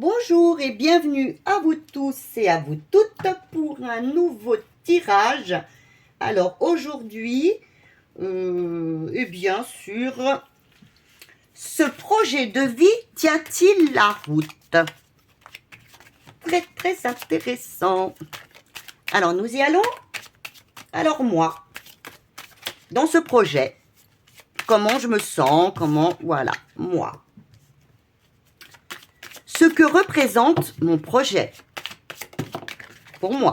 Bonjour et bienvenue à vous tous et à vous toutes pour un nouveau tirage. Alors aujourd'hui, eh bien sur ce projet de vie tient-il la route? Très intéressant. Alors nous y allons. Alors moi, dans ce projet, comment je me sens, voilà, moi. Ce que représente mon projet pour moi.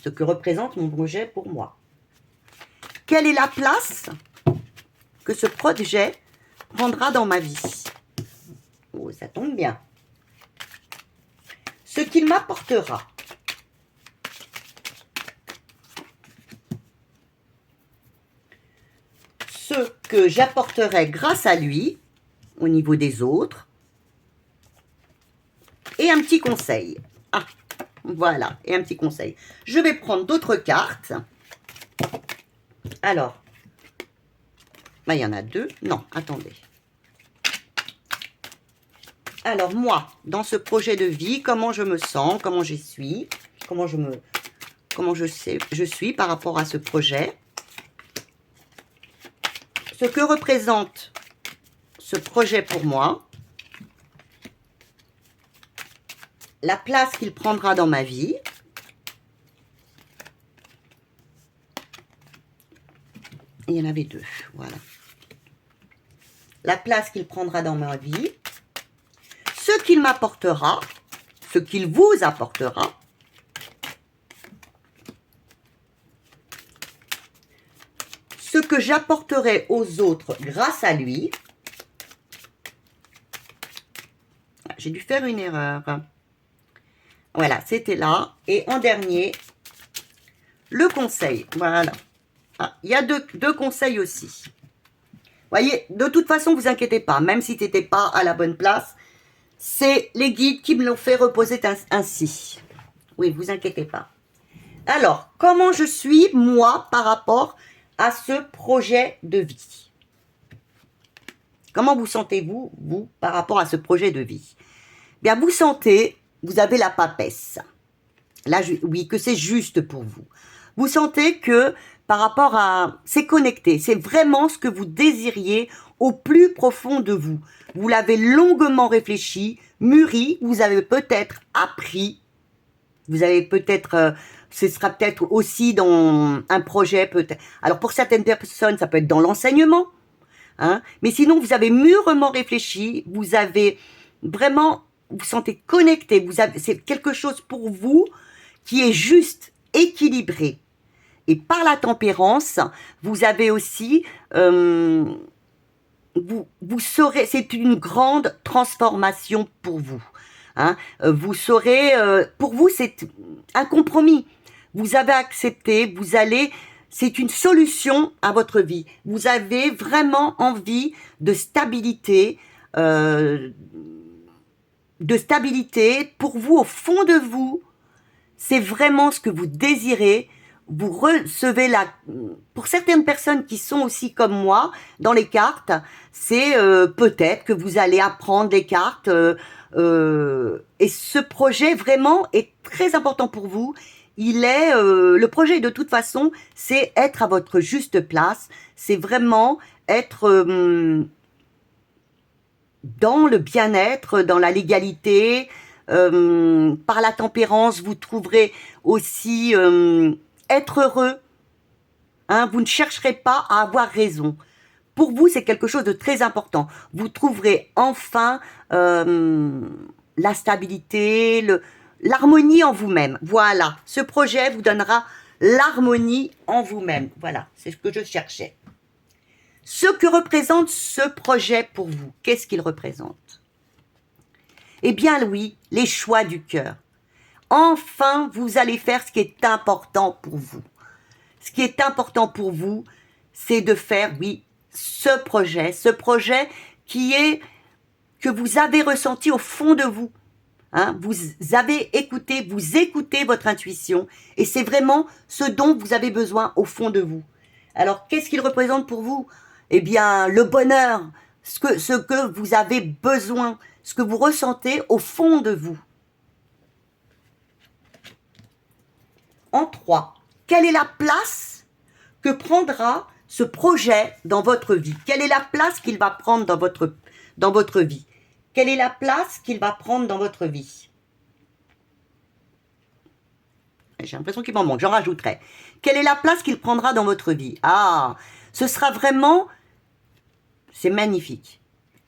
Ce que représente mon projet pour moi. Quelle est la place que ce projet prendra dans ma vie? Oh, ça tombe bien. Ce qu'il m'apportera. Ce que j'apporterai grâce à lui, au niveau des autres. Et un petit conseil. Ah, voilà, et un petit conseil. Je vais prendre d'autres cartes. Alors, il y en a deux. Non, attendez. Alors, moi, dans ce projet de vie, comment je me sens, comment je suis, comment je suis par rapport à ce projet. Ce que représente ce projet pour moi. La place qu'il prendra dans ma vie. Il y en avait deux, voilà. La place qu'il prendra dans ma vie. Ce qu'il m'apportera. Ce qu'il vous apportera. Ce que j'apporterai aux autres grâce à lui. J'ai dû faire une erreur. Voilà, c'était là. Et en dernier, le conseil. Voilà. Ah, il y a deux conseils aussi. Voyez, de toute façon, vous inquiétez pas. Même si tu n'étais pas à la bonne place, c'est les guides qui me l'ont fait reposer ainsi. Oui, vous inquiétez pas. Alors, comment je suis, moi, par rapport à ce projet de vie? Comment vous sentez-vous, vous, par rapport à ce projet de vie? Bien, vous sentez, vous avez la papesse. Là, oui, que c'est juste pour vous. Vous sentez que par rapport à... C'est connecté, c'est vraiment ce que vous désiriez au plus profond de vous. Vous l'avez longuement réfléchi, mûri, vous avez peut-être appris, vous avez peut-être... ce sera peut-être aussi dans un projet, peut-être... Alors, pour certaines personnes, ça peut être dans l'enseignement, hein, mais sinon, vous avez mûrement réfléchi, vous avez vraiment... Vous sentez connecté, c'est quelque chose pour vous qui est juste, équilibré. Et par la tempérance, vous avez aussi, vous saurez, c'est une grande transformation pour vous. Hein. Vous saurez, pour vous, c'est un compromis. Vous avez accepté, vous allez, c'est une solution à votre vie. Vous avez vraiment envie de stabilité, pour vous, au fond de vous. C'est vraiment ce que vous désirez. Vous recevez pour certaines personnes qui sont aussi comme moi dans les cartes, c'est peut-être que vous allez apprendre les cartes. Et ce projet vraiment est très important pour vous. Le projet de toute façon, c'est être à votre juste place. C'est vraiment être dans le bien-être, dans la légalité. Par la tempérance, vous trouverez aussi être heureux. Hein, vous ne chercherez pas à avoir raison. Pour vous, c'est quelque chose de très important. Vous trouverez enfin la stabilité, l'harmonie en vous-même. Voilà, ce projet vous donnera l'harmonie en vous-même. Voilà, c'est ce que je cherchais. Ce que représente ce projet pour vous, qu'est-ce qu'il représente? Eh bien oui, les choix du cœur. Enfin, vous allez faire ce qui est important pour vous. Ce qui est important pour vous, c'est de faire, oui, ce projet que vous avez ressenti au fond de vous. Hein, vous écoutez votre intuition et c'est vraiment ce dont vous avez besoin au fond de vous. Alors, qu'est-ce qu'il représente pour vous? Eh bien, le bonheur, ce que vous avez besoin, ce que vous ressentez au fond de vous. en 3. Quelle est la place que prendra ce projet dans votre vie? Quelle est la place qu'il va prendre dans votre vie? Quelle est la place qu'il va prendre dans votre vie? J'ai l'impression qu'il m'en manque, j'en rajouterai. Quelle est la place qu'il prendra dans votre vie? Ah, ce sera vraiment... C'est magnifique.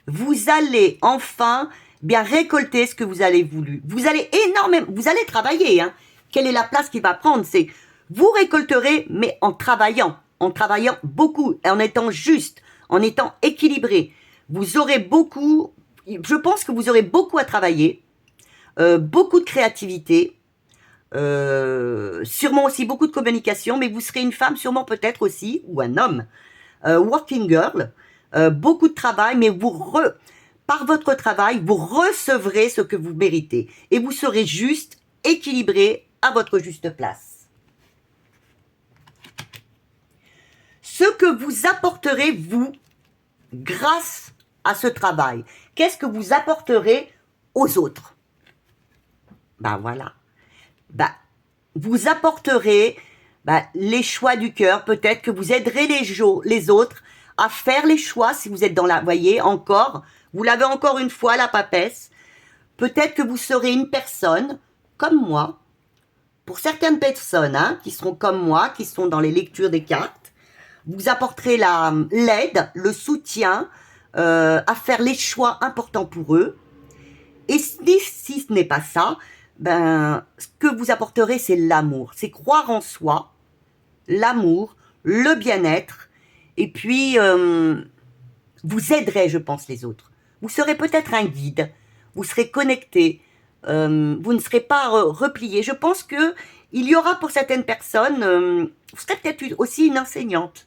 Vous allez enfin bien récolter ce que vous avez voulu. Vous allez énormément... Vous allez travailler, hein. Quelle est la place qu'il va prendre? C'est... Vous récolterez, mais en travaillant beaucoup, en étant juste, en étant équilibré. Vous aurez beaucoup... Je pense que vous aurez beaucoup à travailler, beaucoup de créativité, sûrement aussi beaucoup de communication, mais vous serez une femme sûrement peut-être aussi, ou un homme, working girl, beaucoup de travail, mais par votre travail, vous recevrez ce que vous méritez, et vous serez juste, équilibré, à votre juste place. Ce que vous apporterez, vous, grâce à ce travail, qu'est-ce que vous apporterez aux autres? Ben voilà. Vous apporterez les choix du cœur. Peut-être que vous aiderez les autres à faire les choix si vous êtes dans la... Voyez, encore, vous l'avez encore une fois, la papesse. Peut-être que vous serez une personne comme moi. Pour certaines personnes qui seront comme moi, qui sont dans les lectures des cartes, vous apporterez l'aide, le soutien à faire les choix importants pour eux. Et si ce n'est pas ça, ce que vous apporterez, c'est l'amour. C'est croire en soi, l'amour, le bien-être. Et puis, vous aiderez, je pense, les autres. Vous serez peut-être un guide. Vous serez connecté. Vous ne serez pas replié. Je pense que il y aura pour certaines personnes, vous serez peut-être aussi une enseignante.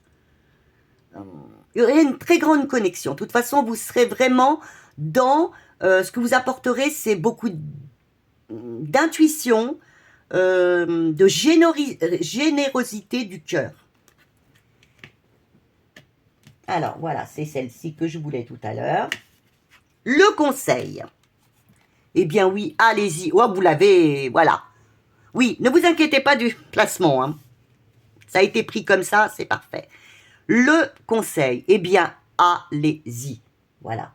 Il y aurait une très grande connexion. De toute façon, vous serez vraiment dans... ce que vous apporterez, c'est beaucoup d'intuition, de générosité du cœur. Alors, voilà, c'est celle-ci que je voulais tout à l'heure. Le conseil. Eh bien oui, allez-y. Oh, vous l'avez, voilà. Oui, ne vous inquiétez pas du placement. Hein. Ça a été pris comme ça, c'est parfait. Le conseil, eh bien, allez-y. Voilà.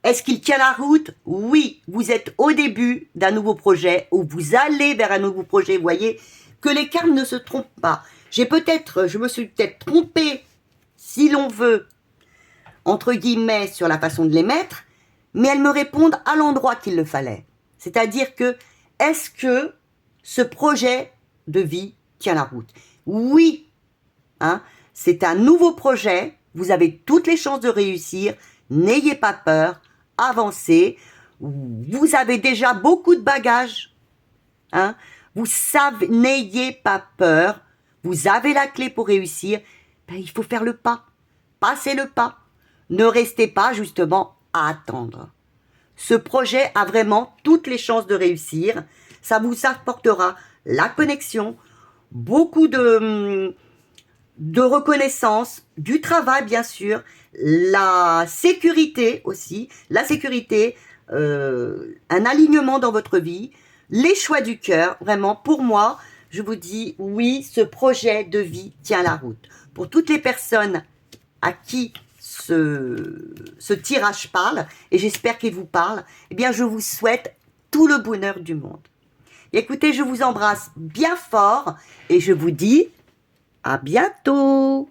Est-ce qu'il tient la route? Oui, vous êtes au début d'un nouveau projet ou vous allez vers un nouveau projet. Vous voyez que les cartes ne se trompent pas. Je me suis peut-être trompée, si l'on veut, entre guillemets, sur la façon de les mettre, mais elles me répondent à l'endroit qu'il le fallait. C'est-à-dire que, est-ce que ce projet de vie tient la route? Oui, hein, c'est un nouveau projet, vous avez toutes les chances de réussir, n'ayez pas peur, avancez, vous avez déjà beaucoup de bagages, hein, vous savez, n'ayez pas peur, vous avez la clé pour réussir, il faut faire le pas, passez le pas, ne restez pas justement à attendre. Ce projet a vraiment toutes les chances de réussir, ça vous apportera la connexion, beaucoup de reconnaissance, du travail bien sûr, la sécurité aussi, un alignement dans votre vie, les choix du cœur, vraiment pour moi, je vous dis oui, ce projet de vie tient la route. Pour toutes les personnes à qui ce tirage parle, et j'espère qu'il vous parle, eh bien je vous souhaite tout le bonheur du monde. Et écoutez, je vous embrasse bien fort et je vous dis à bientôt.